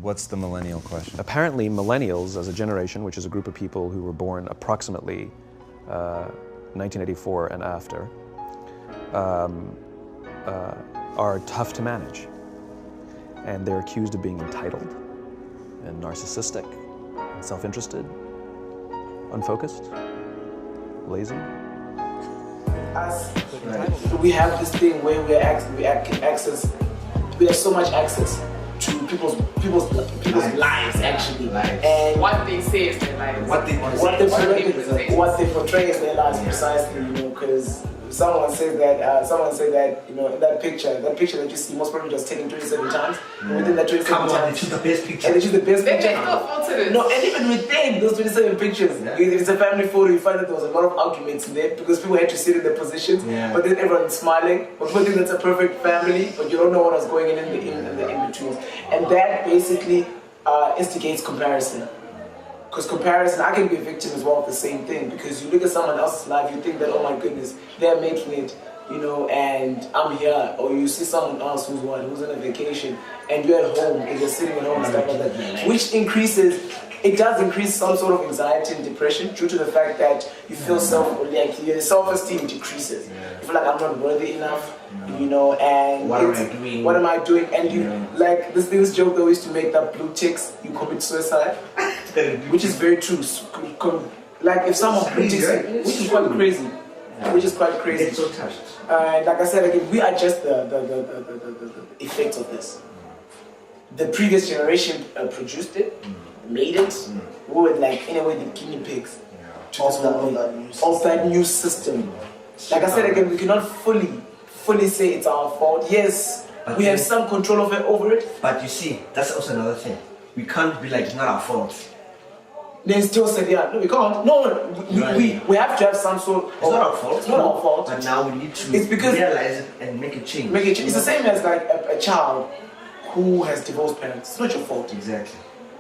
What's the millennial question? Apparently, millennials as a generation, which is a group of people who were born approximately 1984 and after, are tough to manage. And they're accused of being entitled and narcissistic and self-interested, unfocused, lazy. Us, we have this thing where we have so much access to people's lives actually, and what they say is their lives, what they portray as their lives precisely, because someone said that in that picture that you see most probably was taken 27 times, and within that 27 times they choose the best picture, and they choose the best picture. They still filtered it. No, and even within those 27 pictures, if it's a family photo, you find that there was a lot of arguments in there because people had to sit in their positions, but then everyone's smiling, but people think that's a perfect family, but you don't know what was going in the in-betweens. And that basically instigates comparison. Because comparison, I can be a victim as well of the same thing, because you look at someone else's life, you think that, oh my goodness, they're making it, and I'm here. Or you see someone else who's on a vacation, and you're at home, and you're sitting at home and stuff like that, which it does increase some sort of anxiety and depression due to the fact that you feel your self-esteem decreases. You feel like I'm not worthy enough, and what am I doing? And you like this joke that we used to make, that blue ticks, you commit suicide, which is very true. Like if someone blue ticks, which is quite crazy. It's so touched. Like I said again, we are just the effects of this. The previous generation produced it, made it. We were like, in a way, the guinea pigs of that new system. Like I said again, we cannot fully say it's our fault. Yes, we have some control over it. But you see, that's also another thing. We can't be like, it's not our fault. They still said, no, we can't. No, we have to have some sort of... It's not our fault. It's not our fault. But now we need to realize it and make a change. It's the same as like a child who has divorced parents. It's not your fault. Exactly.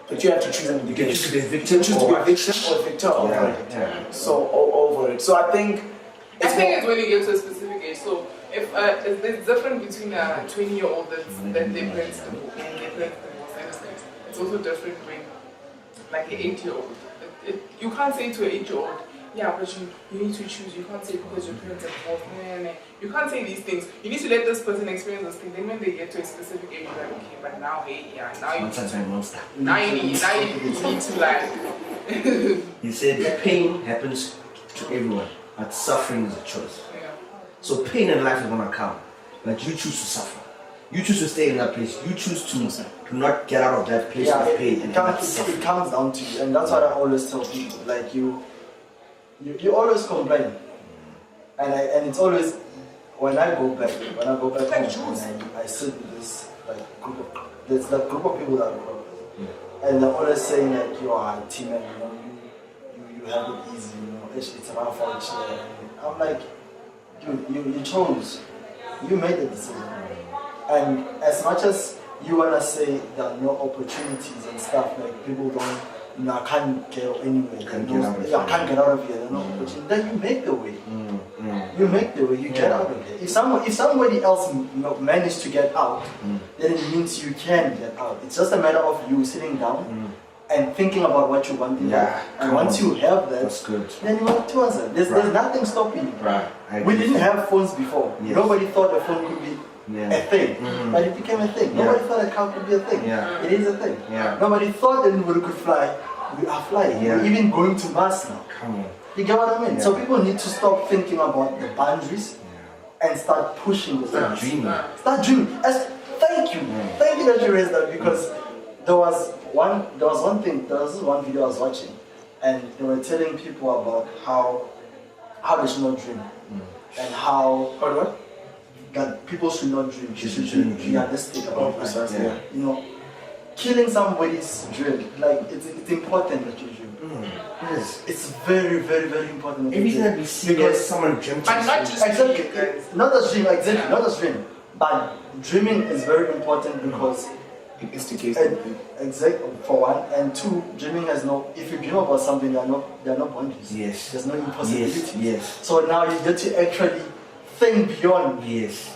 But you have to choose in the beginning. You choose to be a victim or a victim over it. Yeah. So, over it. So I think it's when you get to a specific age. So if there's difference between a 20-year-old that their parents divorced and their parents divorced, it's also different when like an 8-year-old. You can't say to an 8-year-old, yeah, but you need to choose. You can't say because your parents are divorced. You can't say these things. You need to let this person experience this thing. Then when they get to a specific age, you're like, okay, but now, now you need to like. You said pain happens to everyone, but suffering is a choice. Yeah. So pain in life is gonna come, but you choose to suffer. You choose to stay in that place. You choose to not get out of that place of pain. It comes down to you, and that's what I always tell people. Like you always complain, and it's always when I go back home and I sit with this group of people that I grew up with, and they're always saying like you are a team and you have it easy, it's around for each other. I'm like, dude, you chose, you made the decision. And as much as you wanna say there are no opportunities and stuff, like people don't, I can't get anywhere. I can't get out of here. There are no opportunities. Then you make the way. You make the way. You get out of here. If somebody else managed to get out, then it means you can get out. It's just a matter of you sitting down and thinking about what you want in life. And once you have that, that's good. Then you want to answer. There's nothing stopping you. Right. We didn't have phones before. Yes. Nobody thought a phone could be a thing, but it became a thing. Nobody thought a car could be a thing. It is a thing. Nobody thought anybody could fly. We are flying. We're even going to Mars now. Come on. You get what I mean? So people need to stop thinking about the boundaries and start pushing the boundaries. Start dreaming. Thank you that you raised that, because there was one video I was watching, and they were telling people about how they should not dream, and how that people should not dream. You should be realistic about it. Killing somebody's dream, like it's important that you dream. Yes. It's very, very, very important. Everything that we see, because someone dreamed. But not just not just dream, not just dream, but dreaming is very important because it instigates exactly, for one, and two, dreaming has no. If you dream about something, there are no boundaries. Yes. There's no impossibilities. Yes. So now you get to actually think beyond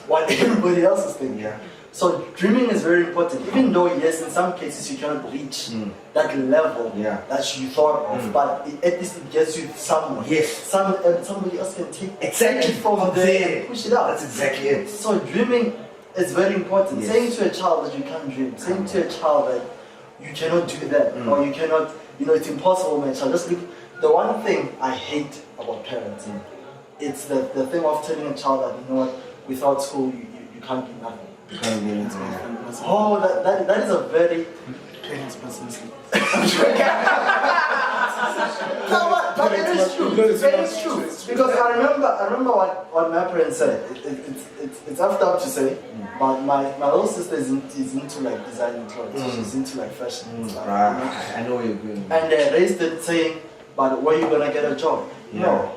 what everybody else is thinking. So dreaming is very important, even though yes, in some cases you cannot reach that level that you thought of, but at least it gets you somewhere. Yes. Somebody else can take Exactly. it from there and push it out. That's exactly it. So dreaming is very important. Yes. Saying to a child that you can't dream, saying to a child that you cannot do that, or you cannot, it's impossible, my child. Just look. The one thing I hate about parents, it's the thing of telling a child that, you know what, without school you can't do nothing. Oh, that is a very Parents personally. no, but it is true. It is true. Because I remember what my parents said. It's after up to say, but my little sister is into like designing clothes. She's into like fashion and stuff. Right. I know where you're going. And they raised it saying, but where are you gonna get a job? No.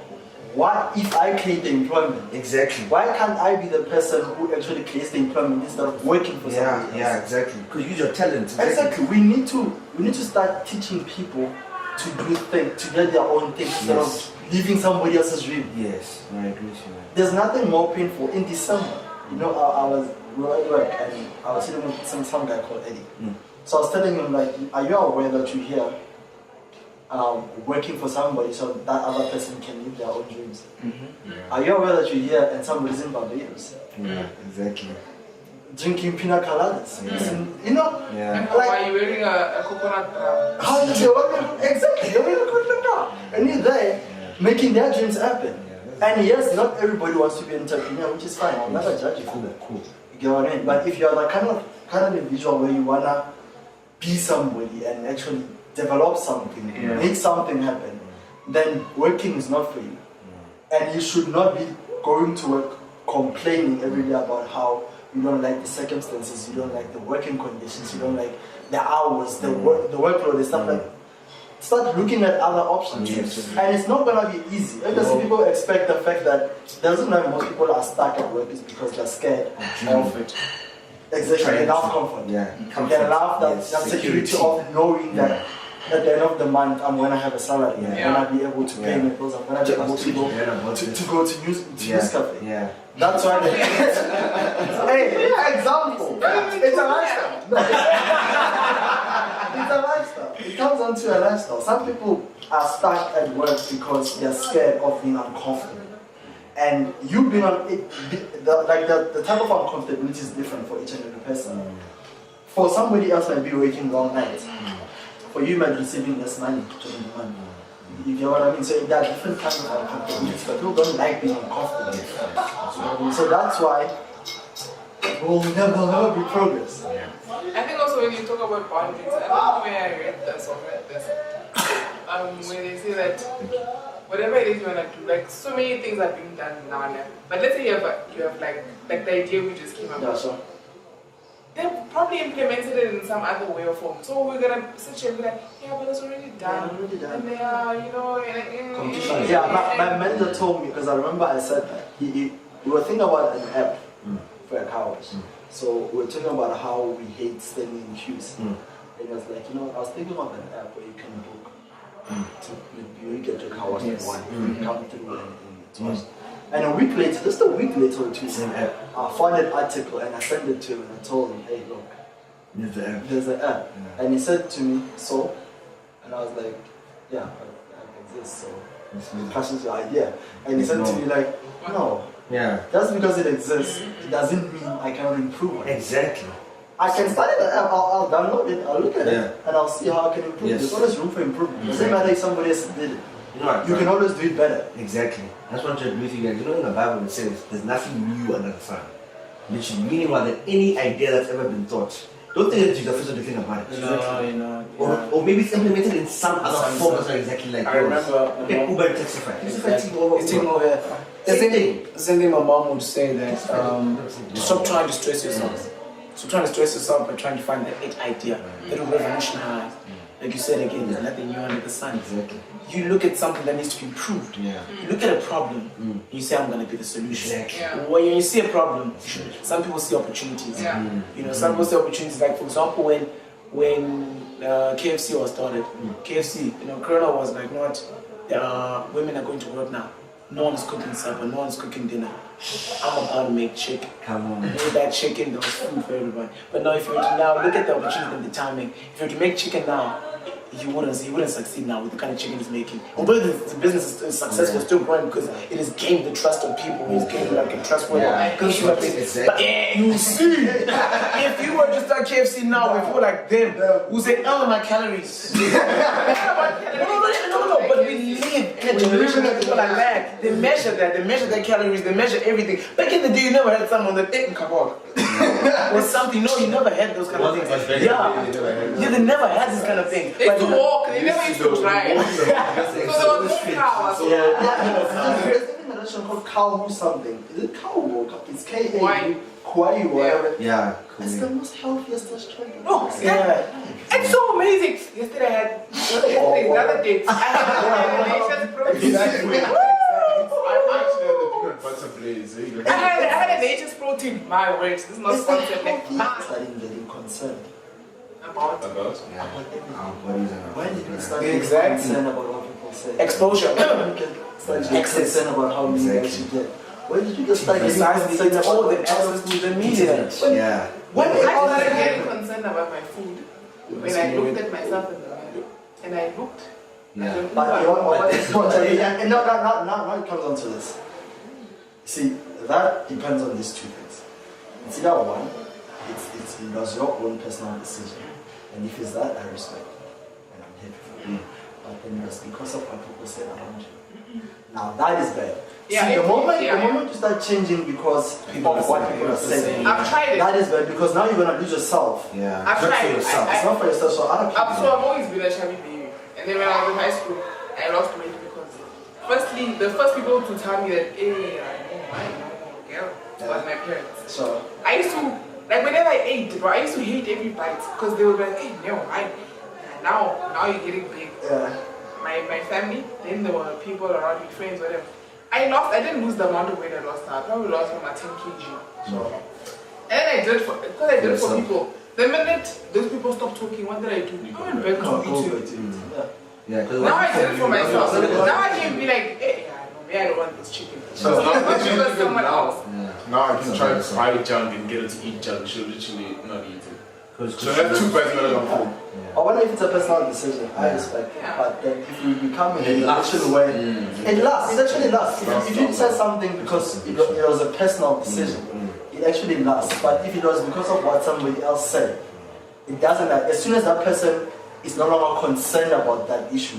What if I create the employment? Exactly. Why can't I be the person who actually creates the employment instead of working for somebody else? Yeah, exactly. Because use your talent. Exactly. We need to start teaching people to do things, to get their own things instead of living somebody else's dream. Yes, I agree with you. There's nothing more painful. In December, we were at work and I was sitting with some guy called Eddie. So I was telling him like, are you aware that you're here working for somebody so that other person can live their own dreams? Are you aware that you're here and somebody's in Barbados? Yeah, exactly. Drinking pina coladas. Yeah. Why are you wearing a coconut bra? How did exactly, you're wearing a coconut bra. And you're there making their dreams happen. And yes, not everybody wants to be an entrepreneur, which is fine. I'll never judge you for that. Cool. You get what I mean? But if you're the kind of individual where you wanna be somebody and actually develop something, make something happen, then working is not for you. And you should not be going to work complaining every day about how you don't like the circumstances, you don't like the working conditions, you don't like the hours, the workload and stuff like that. Start looking at other options. And it's not gonna be easy. Because people expect the fact that the reason why most people are stuck at work is because they're scared of it. Exactly, they love comfort. They love that security of knowing that at the end of the month I'm gonna have a salary. I'm gonna be able to pay my bills. I'm gonna be able to go to news cafe. That's why they example. It's a lifestyle. It's a lifestyle. It comes down to a lifestyle. Some people are stuck at work because they're scared of being uncomfortable. And you've been on it, the type of uncomfortability is different for each and every person. For somebody else might be working long nights. For you might be receiving less money during the month. You get what I mean? So there are different kinds of uncomfortability, but people don't like being uncomfortable. So that's why we'll never be progress. I think also when you talk about boundaries, I don't know where I read this or read this. Where they say that whatever it is you want to do, like so many things are being done now. But let's say you have like the idea we just came up with. Sure. They've probably implemented it in some other way or form. So we're gonna sit here and be like, yeah, but it's already done. And they are, my manager told me, because I remember I said that we were thinking about an app for a car wash. So we were talking about how we hate standing in queues. And it was like, I was thinking of an app where you can book you get your car washed at 1, you come through and it's washed. And a week later, just a week later or two, I found an article and I sent it to him and I told him, hey, look, there's an app. And he said to me, so? And I was like, yeah, the app exists, so it crashes your idea. And he said to me, like, no, just because it exists, it doesn't mean I cannot improve on it. Exactly. I can study the app, I'll download it, I'll look at it, and I'll see how I can improve. There's always room for improvement. It doesn't matter if somebody else did it. You can always do it better. Exactly. That's what I'm with you guys. In the Bible it says there's nothing new under the sun. Literally, meaning that any idea that's ever been thought, don't think that you're the first one to think about it. Or maybe it's implemented in some other form that's not exactly like I remember Uber and Taxify. It's taking over. The same thing my mom would say that stop trying to stress yourself. So trying to stress yourself by trying to find that idea that will revolutionize. Like you said again, there's nothing new under the sun. Exactly. You look at something that needs to be improved. You look at a problem, you say, I'm going to be the solution. When you see a problem, some people see opportunities. Some people see opportunities. Like, for example, when KFC was started, KFC, Corona was like, women are going to work now. no one's cooking supper, no one's cooking dinner. I'm about to make chicken. Come on. With that chicken, there was food for everybody. But now, if you were to now look at the opportunity and the timing, if you were to make chicken now, you wouldn't succeed now with the kind of chicken he's making. Although the business is successful, still growing because it has gained the trust of people. It's gained like a trustworthy consumer base. But you see, if you were to start KFC now with people like them who say, "Oh, my calories." No, but we live in a generation where people are lack. They measure that. They measure their calories. They measure everything. Back in the day, you never had someone that ate kebab or something. No, you never had those kind of things. They never had this kind of thing. They used to walk, they never used to drive. So there was no car. There's even a restaurant called Cow something. Is it Cow? It's K-A. Kwai, whatever. Yeah, cool. It's the most healthiest restaurant. Oh, yeah. It's so amazing. Yesterday I had the other day. I had delicious protein. I had a nature's protein. My words, this is not sponsored. Starting getting concerned About when did we start Exactly. getting concerned about what people say? Exposure. Start getting concerned about how many guys you get. When did you just start getting Precisely, concerned it's about all the access to the media. Yeah. when I started getting concerned about my food, when I looked at myself in the mirror, and I looked. Yeah. But now it comes on to this. See, that depends on these two things. It's either one, it was your own personal decision. And if it's that, I respect it. And I'm happy for you. But then it's because of what people say around you. Now that is bad. Yeah, See, the moment yeah. you start changing because of what people are saying, I've tried it. that is bad because now you're gonna lose yourself. Yeah. I've Good tried for it. yourself. It's not for yourself, so other people. So I've always been a chubby baby. And then when I was in high school, I lost weight because, firstly, the first people to tell me that, hey, I'm a girl, was my parents. So I used to, like whenever I ate, bro, I used to hate every bite because they would be like, hey, no, now you're getting big. yeah. My family, then there were people around me, friends, whatever. I didn't lose the amount of weight I lost now. I probably lost from 10 kg. So And then I did it for people. The minute those people stopped talking, what did I do? I went back to eating. yeah. Now I did it for myself. Now I can be like, hey, I don't want this chicken. So not because someone else. now I can try to buy junk and get her to eat junk. She'll literally not eat it. So that's two personal on food. I wonder if it's a personal decision. I respect it. Yeah. But then if you become in a relation where it lasts, it actually lasts. If you said something because it was a personal decision, it actually lasts. But if it was because of what somebody else said, it doesn't last. As soon as that person is no longer concerned about that issue,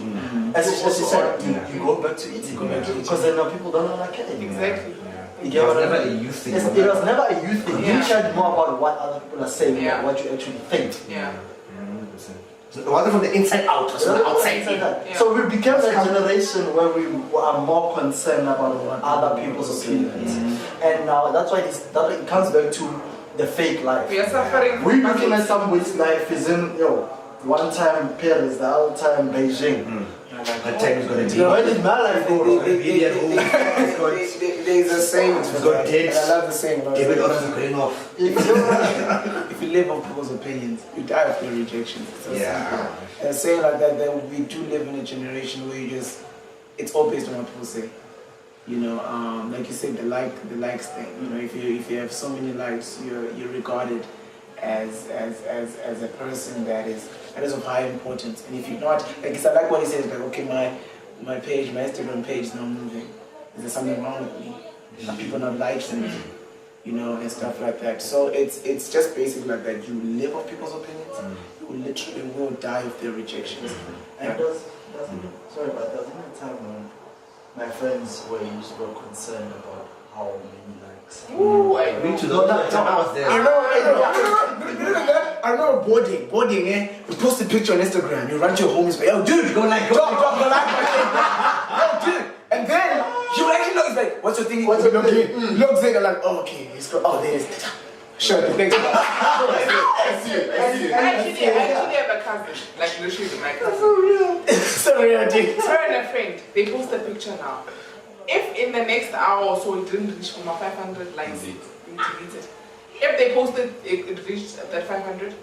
as you said, you go back to eating. Because then now people don't want to care anymore. Exactly. You get what I never mean? a youth thing. It was never a youth thing. Yeah. You cared more about what other people are saying Yeah. than what you actually think. Yeah. So it wasn't from the inside out, it was from the outside in. Yeah. So we became a generation where we are more concerned about other people's opinions. And now that's why it comes back to the fake life. We are suffering. We're looking at somebody's life is in, one time Paris, the other time Beijing. That time is going to be. Where did my life go? There's a saying to got that, dates. and I love the saying. David Orange going off. If you live on people's opinions, you die of their rejection. So Yeah. and saying like that we do live in a generation where it's all based on what people say. Like you said, the likes thing. If you have so many likes, you're regarded as a person that is of high importance. And if you're not, I like what he says, like, okay, my page, my Instagram page is not moving. Is there something wrong with me? Are people not liking me? And stuff like that. So it's just basically like that. You live off people's opinions. You literally will die of their rejections. And doesn't a time when my friends were concerned about how many likes. Ooh, I agree Me too, though. I was there. I remember boarding, you post a picture on Instagram, you run to your homies, yo, dude, go like my thing. Yo, dude. And then, you actually know, it's like, what's your thing? What's your thing? Looks like, like, oh, okay, it's good. Oh, there it is. Sure, thanks. I see it. I actually have a cousin, like literally my cousin. So real, dude. Her and a friend, they post a picture now. If in the next hour or so it didn't reach from 500 likes, they delete it. If they posted, it reached that 500.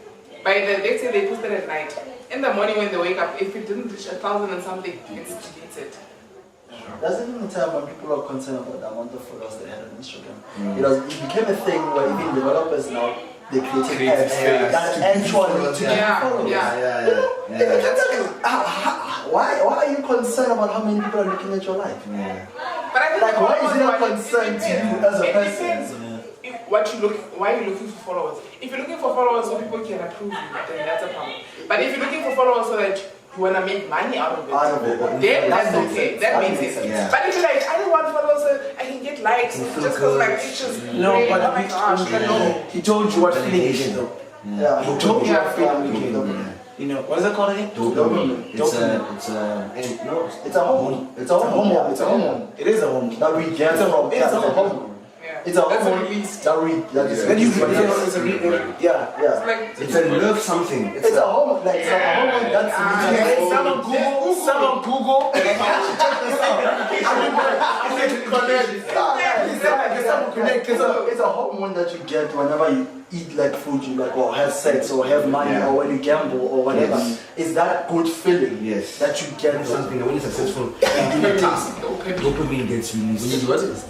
Let's say they posted at night. In the morning when they wake up, if it didn't reach 1,000 and something, it's deleted. There's even a time when people are concerned about the amount of followers they had on Instagram. It became a thing where even developers now, they created apps that actually to get followers. Why are you concerned about how many people are looking at your life? But I think like, why is it not concerned to you as a person? Why are you looking for followers? If you're looking for followers so people can approve you, then that's a problem. But if you're looking for followers so that you want to make money out of it, then that's okay. That makes sense. Yeah. But if you're like, I don't want followers so I can get likes just because my pictures. No, great, but oh my gosh, no. he told you what feeling it is though. Yeah, He told you what feeling it is. You know, what is it called again? Dopamine. It's a hormone. It's a hormone. It's a hormone. It is a hormone. That we get from. It's a hormone. It's a hormone that you It's a nerve something. It's a hormone. Like it's a hormone that's Someone Google. It's a hormone that you get whenever you eat like food, you like, or have sex, or have money, or when you gamble, or whatever. It's that good feeling that you get. Something when you're successful in doing a task, dopamine gets released.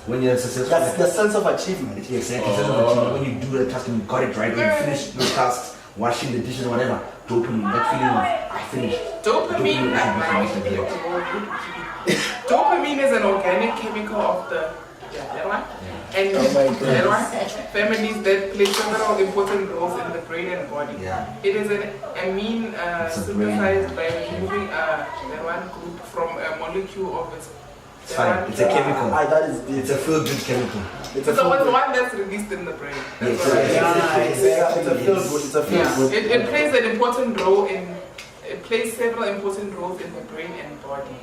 When you're successful, That's the sense of achievement. exactly. Sense of achievement. When you do the task and you got it right, when you finish your tasks, washing the dishes or whatever, dopamine, that feeling of I finished. Dopamine is an organic chemical of the and families that play several important roles in the brain and body. It is an amine synthesized by removing one group from a molecule of its. It's fine. It's a chemical. It's a feel-good chemical. It's the one that's released in the brain. It's a feel-good. It plays an important role in. It plays several important roles in the brain and body.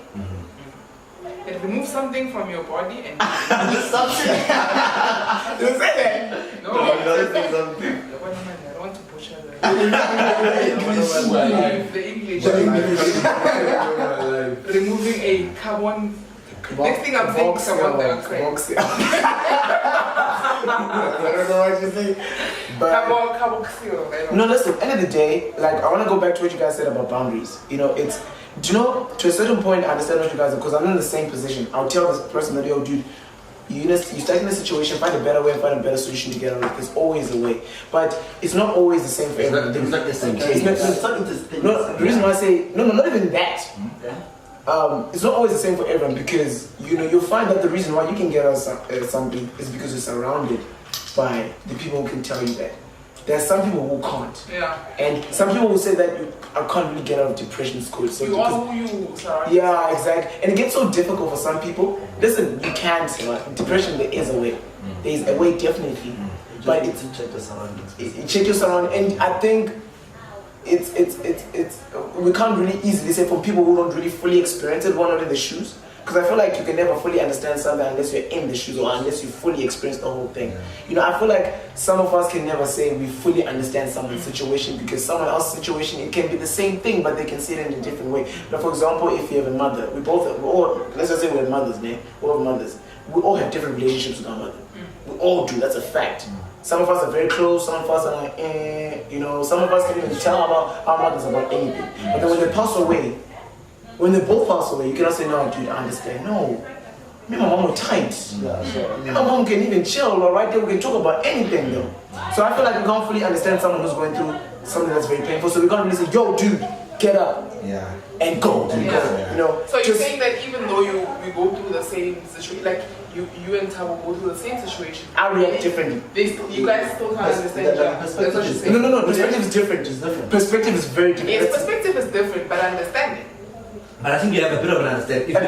It removes something from your body and. Something. You say that? No, I don't want to push her. The English. Removing a carbon. Next thing I'm saying carbon dioxide. I don't know what you think. But Carboxyl. no, listen, end of the day, like I want to go back to what you guys said about boundaries. You know, it's, do you know, to a certain point, I understand what you guys are, because I'm in the same position. I'll tell this person that, yo, dude, you stuck in a situation, find a better way, find a better solution to get out of it. There's always a way. But it's not always the same for everyone. It's not the same. No, the reason why I say, no, not even that. It's not always the same for everyone, because you know you'll find that the reason why you can get out something is because you're surrounded by the people who can tell you that. There are some people who can't, and some people will say that I can't really get out of depression school. So you are who you surround. Yeah, exactly, and it gets so difficult for some people. Listen, you can't depression. There is a way. There is a way, definitely, but it's check your surroundings. Check your surroundings, and I think. It's we can't really easily say from people who don't really fully experience it, one out in the shoes, because I feel like you can never fully understand something unless you're in the shoes or unless you fully experience the whole thing. You know, I feel like some of us can never say we fully understand someone's situation, because someone else's situation, it can be the same thing, but they can see it in a different way. But for example, if you have a mother, we all, let's just say we have mothers, man, we all have mothers. We all have different relationships with our mother. We all do, that's a fact. Some of us are very close, some of us are like, you know, some of us can even tell about our mothers about anything. But then when they pass away, when they both pass away, you cannot say, no, dude, I understand. No, me and my mom were tight. Me and my mom can even chill, or right there, we can talk about anything though. So I feel like we can't fully understand someone who's going through something that's very painful, so we can't really say, yo, dude, get up and go. You know, so you're saying that even though you go through the same situation, like you and Tabo go through the same situation, I react differently. You guys still can't understand each other. No, perspective is different. It's different. Perspective is very different. Yes, perspective is different, but understanding. But I think you have a bit of an understanding. A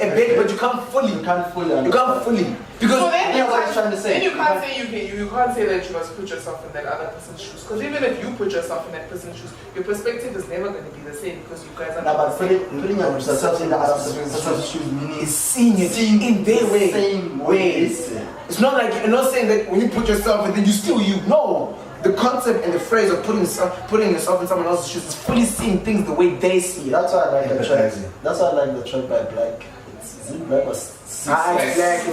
bit, but you can't fully. You can't fully. Because so then what I'm trying to say. Then you can't say you can't say that you must put yourself in that other person's shoes. Because even if you put yourself in that person's shoes, your perspective is never going to be the same, because you guys are not. But putting yourself in the other person's shoes meaning is seeing it in their way. Same ways. It's not like you're not saying that when you put yourself and then you still you. No. The concept and the phrase of putting yourself in someone else's shoes is fully seeing things the way they see it. That's why I like the track. That's why I like the track by Black. Is it Black or It's black.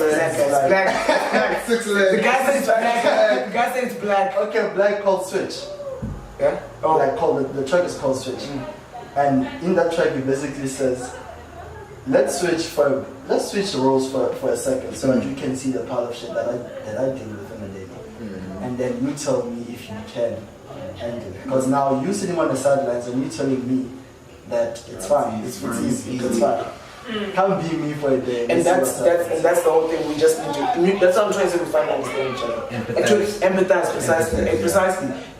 The guy said it's black. The guy said it's black. Okay, Black called Switch. Yeah? Oh. Black called the track is called Switch. And in that track he basically says let's switch the roles for a second so that you can see the pile of shit that I deal with on a daily. And then you tell me if you can handle it. Because now you sitting on the sidelines and you telling me that it's fine, it's easy, it's fine. Can't be me for a day. And that's the whole thing. We just need to. That's what I'm trying to say. We find understand each other. Empathize precisely.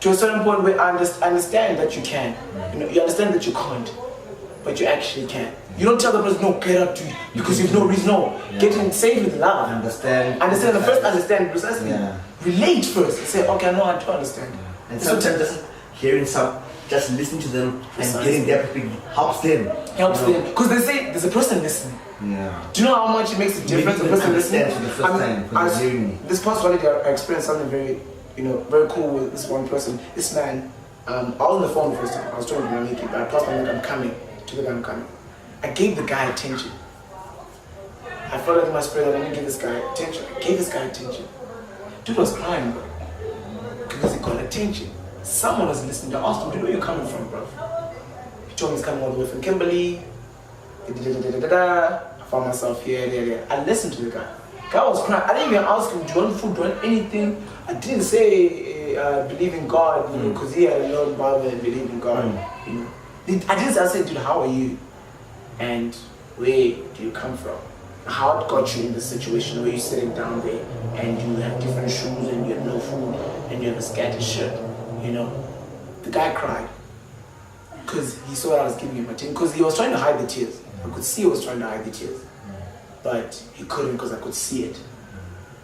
To a certain point, where I understand that you can. You understand that you can't, but you actually can. You don't tell the person no, get up to you because you have no reason. No, get in safe with love. Understand. First understand precisely. Yeah. Relate first. Say okay, I know how to understand. And sometimes just hearing just listening to them and getting their perspective helps them. Because they say there's a person listening. Yeah. Do you know how much it makes a difference? The person listening. For the first time, this past holiday, I experienced something very, very cool with this one person. This man, I was on the phone the first time. I was trying to make it, but I passed my I'm coming. To the guy, I'm coming. I gave the guy attention. I felt like in my spirit that I didn't give this guy attention. I gave this guy attention. Dude was crying, bro, because he got attention. Someone was listening. I asked him, dude, where you coming from, bro? He told me he's coming all the way from Kimberley. I found myself here, there. I listened to the guy. Guy was crying. I didn't even ask him, do you want food, do you want anything? I didn't say believe in God, because he had a lot of Bible and believe in God. I didn't say, I said, dude, how are you? And where do you come from? How it got you in the situation where you're sitting down there and you have different shoes and you have no food and you have a scattered shirt, The guy cried because he saw that I was giving him attention, because he was trying to hide the tears. I could see he was trying to hide the tears, but he couldn't because I could see it.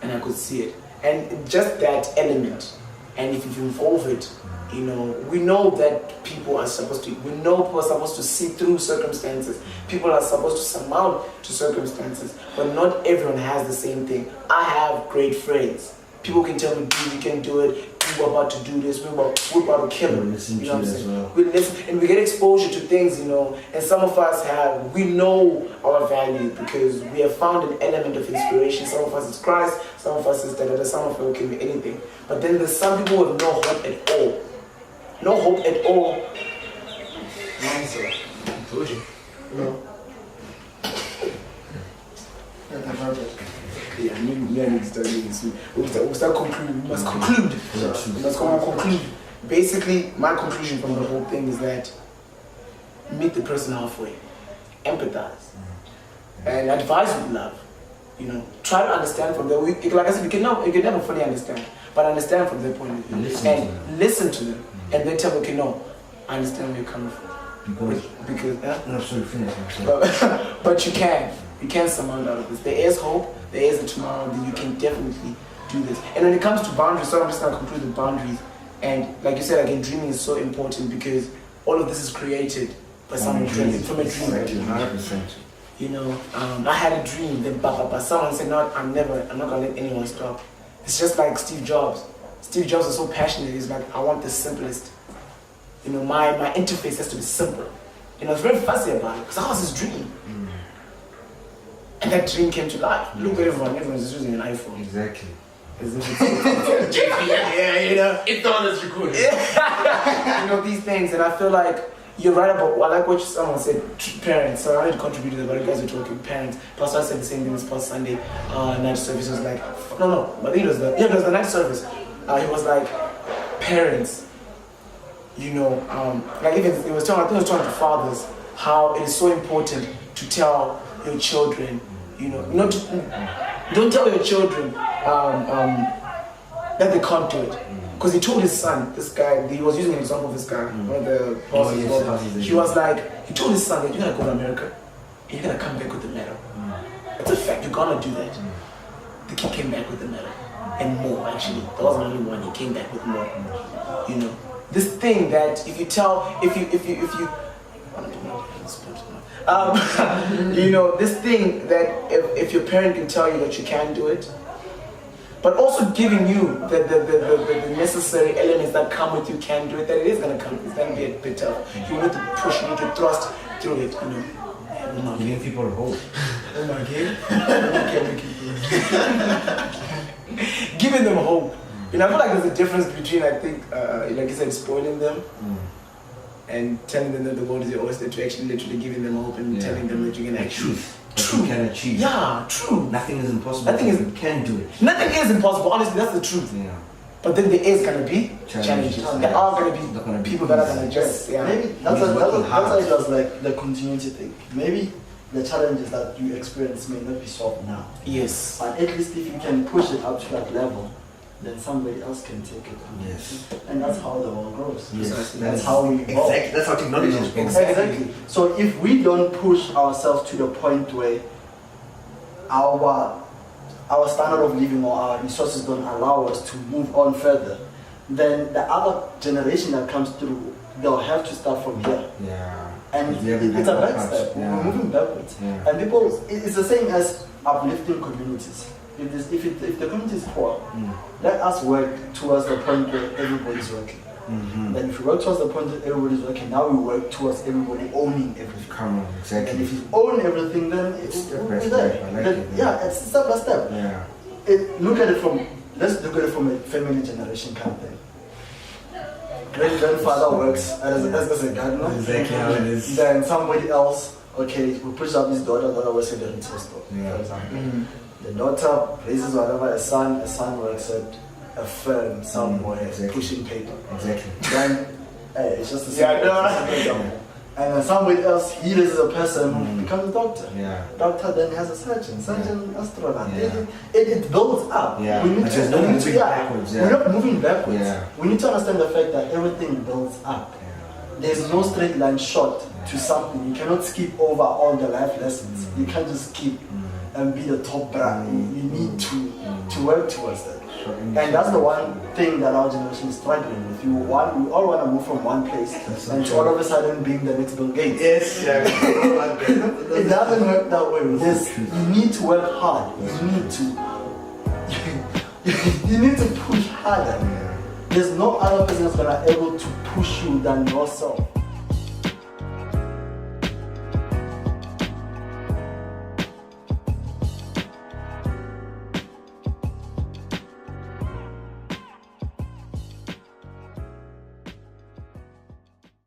And I could see it. And just that element, and if you involve it, we know that people are supposed to see through circumstances. People are supposed to surmount to circumstances, but not everyone has the same thing. I have great friends. People can tell me, dude, you can do it. We're about to do this. We're about to kill him. You know what I'm saying? We listen and we get exposure to things, and some of us we know our value because we have found an element of inspiration. Some of us is Christ, some of us is that, some of us can be anything. But then there's some people with no hope at all. No hope at all. Told you. Yeah, I need to start doing this. We'll start concluding. We must conclude. We must conclude. Basically, my conclusion from the whole thing is that meet the person halfway. Empathize. And advise with love. Try to understand from them. Like I said, you can never fully understand. But understand from their point of view. Listen to them. And then tell them, okay, no, I understand where you're coming from. Because but you can surmount out of this. There is hope, there is a tomorrow, that you can definitely do this. And when it comes to boundaries, so I'm just going to conclude with boundaries. And like you said, again, dreaming is so important because all of this is created by someone dreaming from a dream. 100%. I had a dream, then someone said, no, I'm not going to let anyone stop. It's just like Steve Jobs. Steve Jobs was so passionate. He's like, I want the simplest. My interface has to be simple. I was very fussy about it because that was his dream. And that dream came to life. Look at everyone. Everyone's using an iPhone. Exactly. As if it's It's not as recorded. These things, and I feel like you're right about. I like what someone said. Parents. So I wanted to contribute to that, but you guys were talking parents. Pastor said the same thing this past Sunday. Night service was like, no. I think it was the night service. He was like, parents. Like even it was talking. I think it was talking to fathers how it is so important to tell your children. Don't tell your children that they can't do it. Because he told his son, this guy, he was using an example of this guy, one of the bosses. He was like, he told his son that you're gonna go to America and you're gonna come back with the medal. It's a fact, you're gonna do that. The kid came back with the medal. And more actually. There wasn't only one, he came back with more. This thing that if you this thing that if your parent can tell you that you can do it, but also giving you the necessary elements that come with you can do it, that it is going to come, it's going to be a bit tough. You need to push, you need to thrust through it, Giving people hope. Oh my God. Giving them hope. I feel like there's a difference between, I think, like you said, spoiling them and telling them that the world is your oyster, to actually literally giving them hope and telling them that you can actually. True. You can achieve. Yeah, true. Nothing is impossible. Nothing is. You can do it. Nothing is impossible. Honestly, that's the truth. Yeah. But then there is gonna be challenges. There are gonna be people that are gonna just maybe that's why it was like the continuity thing. Maybe the challenges that you experience may not be solved now. Yes. But at least if you can push it up to that level, then somebody else can take it. Yes. And that's how the world grows. Yes. That's how we evolve. Exactly. That's how technology is growing. Exactly. So if we don't push ourselves to the point where our standard of living or our resources don't allow us to move on further, then the other generation that comes through, they'll have to start from here. Yeah. And it's a backstep. Yeah. We're moving backwards. Yeah. And people, it's the same as uplifting communities. If the community is poor, let us work towards the point where everybody's working. Then if we work towards the point that everybody's working, now we work towards everybody owning everything. Come on, exactly. And if you own everything, then it's step by there. step. I like it, Yeah, it's step by step. Yeah. Let's look at it from a family generation kind of thing. Great-grandfather works as a gardener. Exactly how it is. Then somebody else, okay, we push up his daughter works at the retail store, for example. The daughter raises whatever, a son works at a firm somewhere, pushing paper. Exactly. Then, it's just the same example. And then somebody else, he raises a person who becomes a doctor. Yeah. Doctor then has a surgeon, astronaut. Yeah. It builds up. Yeah. We need There's no moving backwards. Yeah. We're not moving backwards. Yeah. We need to understand the fact that everything builds up. Yeah. There's no straight line shot to something. You cannot skip over all the life lessons. You can't just skip and be the top brand. You need to work towards that. And that's the one thing that our generation is struggling with. We all want to move from one place and to all of a sudden being the next Bill Gates. Yes, yeah. It doesn't work that way. You need to work hard. You need to push harder. There's no other person that's gonna able to push you than yourself.